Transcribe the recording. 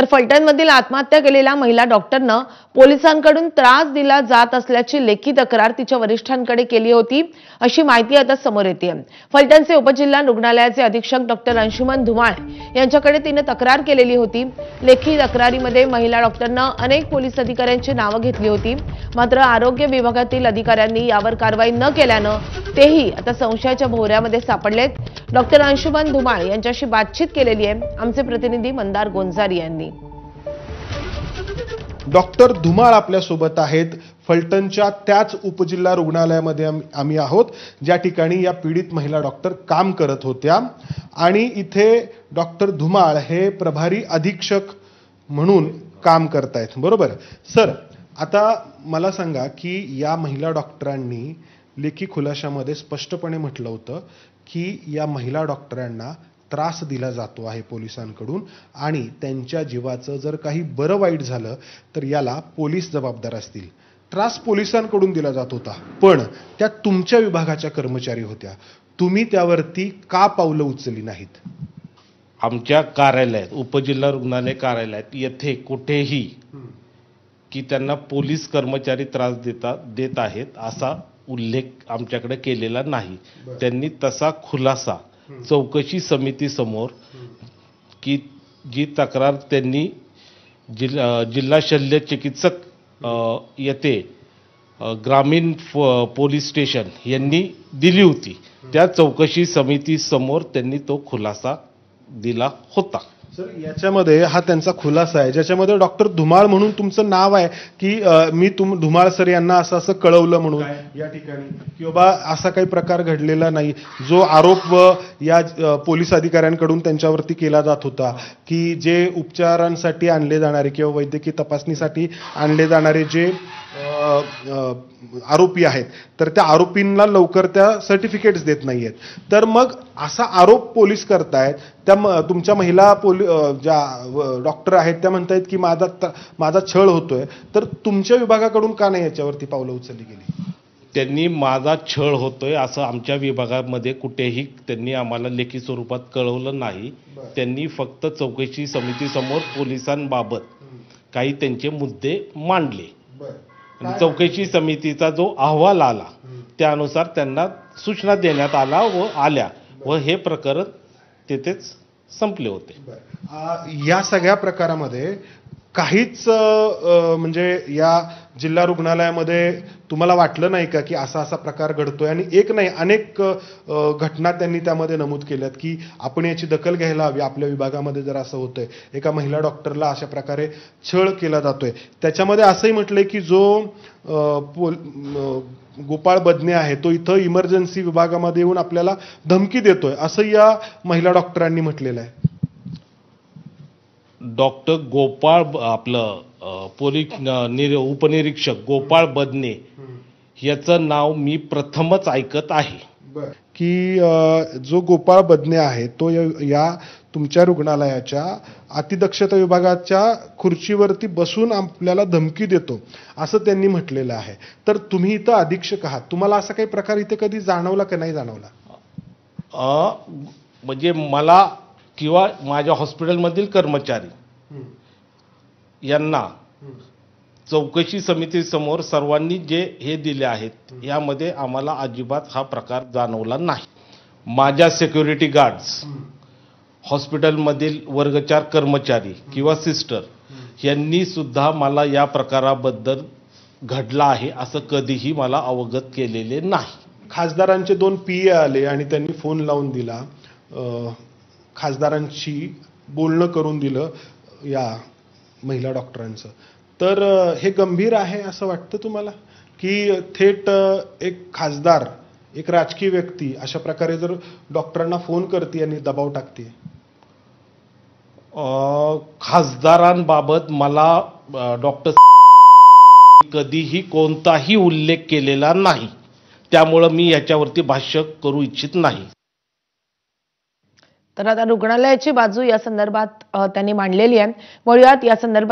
तर फलटणमधील आत्महत्या केलेल्या महिला डॉक्टरनं पोलिसांकडून त्रास दिला जात असल्याची लेखी तक्रार तिच्या वरिष्ठांकडे केली होती, अशी माहिती आता समोर येते। फलटणचे उपजिल्हा रुग्णालयाचे अधीक्षक डॉक्टर अंशुमन धुमाळ यांच्याकडे तिने तक्रार केलेली होती। लेखी तक्रारीमध्ये महिला डॉक्टरनं अनेक पोलीस अधिकाऱ्यांची नावं घेतली होती, मात्र आरोग्य विभागातील अधिकाऱ्यांनी यावर कारवाई न केल्यानं तेही आता संशयाच्या भोवऱ्यामध्ये सापडलेत। डॉक्टर अंशुमन धुमाळ यांच्याशी बातचीत केलेली आहे आमचे प्रतिनिधी मंदार गोंजारी यांनी। डॉक्टर धुमाळ आपल्या सोबत आहेत। फलटणच्या त्याच उपजिल्हा रुग्णालयामध्ये आम्ही आहोत, ज्या ठिकाणी या पीडित महिला डॉक्टर काम करत होत्या आणि इथे डॉक्टर धुमाळ हे प्रभारी अधीक्षक म्हणून काम करतायत, बरोबर सर? आता मला सांगा की या महिला डॉक्टरांनी लेखी खुलाशामध्ये स्पष्टपणे म्हटलं होतं की या महिला डॉक्टरांना त्रास दिला जातो आहे पोलिसांकडून आणि त्यांच्या जीवाचं जर काही बरं वाईट झालं तर याला पोलीस जबाबदार असतील। त्रास पोलिसांकडून दिला जात होता, पण त्या तुमच्या विभागाच्या कर्मचारी होत्या, तुम्ही त्यावरती का पावलं उचलली नाहीत? आमच्या कार्यालयात, उपजिल्हा रुग्णालय कार्यालयात येथे कुठेही की त्यांना पोलीस कर्मचारी त्रास देत आहेत असा उल्लेख आमच्याकडे केलेला नाही। त्यांनी तसा खुलासा चौकशी समिती समोर की जी तक्रार त्यांनी जिल्हा शल्य चिकित्सक येथे ग्रामीण पोलीस स्टेशन यांनी दिली होती, त्या चौकशी समिती समोर त्यांनी तो खुलासा दिला होता। सर, याच्यामध्ये हा त्यांचा खुलासा आहे ज्याच्यामध्ये डॉक्टर धुमाळ म्हणून तुमचं नाव आहे की मी धुमाळ सर यांना असं कळवलं म्हणून या ठिकाणी की बाबा असा काही प्रकार घडलेला नाही, जो आरोप या पोलीस अधिकाऱ्यांकडून त्यांच्यावरती केला जात होता की जे उपचारांसाठी आणले जाणारे किंवा वैद्यकीय तपासणीसाठी आणले जाणारे जे आरोपी आहेत तर त्या आरोपींना लवकर त्या सर्टिफिकेट्स देत नाहीयेत, तर मग असा आरोप पोलीस करतायत। त्या तुमच्या महिला ज्या डॉक्टर आहेत त्या म्हणतायत की माझा छळ होतोय, तर तुमच्या विभागाकडून का नाही याच्यावरती पावलं उचलली गेली? त्यांनी माझा छळ होतोय असं आमच्या विभागामध्ये कुठेही त्यांनी आम्हाला लेखी स्वरूपात कळवलं नाही। त्यांनी फक्त चौकशी समिती समोर पोलिसांबाबत काही त्यांचे मुद्दे मांडले आणि चौकशी समितीचा जो अहवाल आला त्यानुसार त्यांना सूचना देण्यात आल्या व हे प्रकरण तेथेच संपले होते। या सगळ्या प्रकारामध्ये काहीच म्हणजे या जिल्हा रुग्णालयामध्ये तुम्हाला वाटलं नाही का की असा प्रकार घडतोय? आणि एक नाही अनेक घटना त्यांनी त्यामध्ये नमूद केल्यात की आपण याची दखल घ्यायला हवी, आपल्या विभागामध्ये जर असं होतंय, एका महिला डॉक्टरला अशा प्रकारे छळ केला जातोय। त्याच्यामध्ये असंही म्हटलंय की जो गोपाळ बदने आहे तो इथं इमर्जन्सी विभागामध्ये येऊन आपल्याला धमकी देतोय असं या महिला डॉक्टरांनी म्हटलेलं आहे। डॉक्टर गोपाळ आपलं पोलीस उपनिरीक्षक गोपाळ बदने याचं नाव मी प्रथमच ऐकत आहे की जो गोपाळ बदने आहे तो या तुमच्या रुग्णालयाच्या अतिदक्षता विभागाच्या खुर्चीवरती बसून आपल्याला धमकी देतो असं त्यांनी म्हटलेलं आहे। तर तुम्ही इथं अधीक्षक आहात, तुम्हाला असा काही प्रकार इथे कधी जाणवला की नाही जाणवला? म्हणजे मला किंवा माझ्या हॉस्पिटलमधील कर्मचारी यांना चौकशी समिती समोर सर्वांनी जे हे दिले आहेत यामध्ये आम्हाला अजिबात हा प्रकार जाणवला नाही। माझ्या सिक्युरिटी गार्ड्स, हॉस्पिटलमधील वर्ग 4 कर्मचारी किंवा सिस्टर यांनी सुद्धा मला या प्रकाराबद्दल घडला आहे असं कधीही मला अवगत केलेले नाही। खासदारांचे 2 PA आले आणि त्यांनी फोन लावून दिला, खासदारांशी बोलणं करून दिलं या महिला डॉक्टरांचं, तर हे गंभीर आहे असं वाटतं तुम्हाला की थेट एक खासदार, एक राजकीय व्यक्ती अशा प्रकारे जर डॉक्टरांना फोन करते आणि दबाव टाकते? खासदारांबाबत मला डॉक्टर कधीही कोणताही उल्लेख केलेला नाही, त्यामुळं मी याच्यावरती भाष्य करू इच्छित नाही। तर आता रुग्णालयाची बाजू या संदर्भात त्यांनी मांडलेली आहे, वळूयात या संदर्भात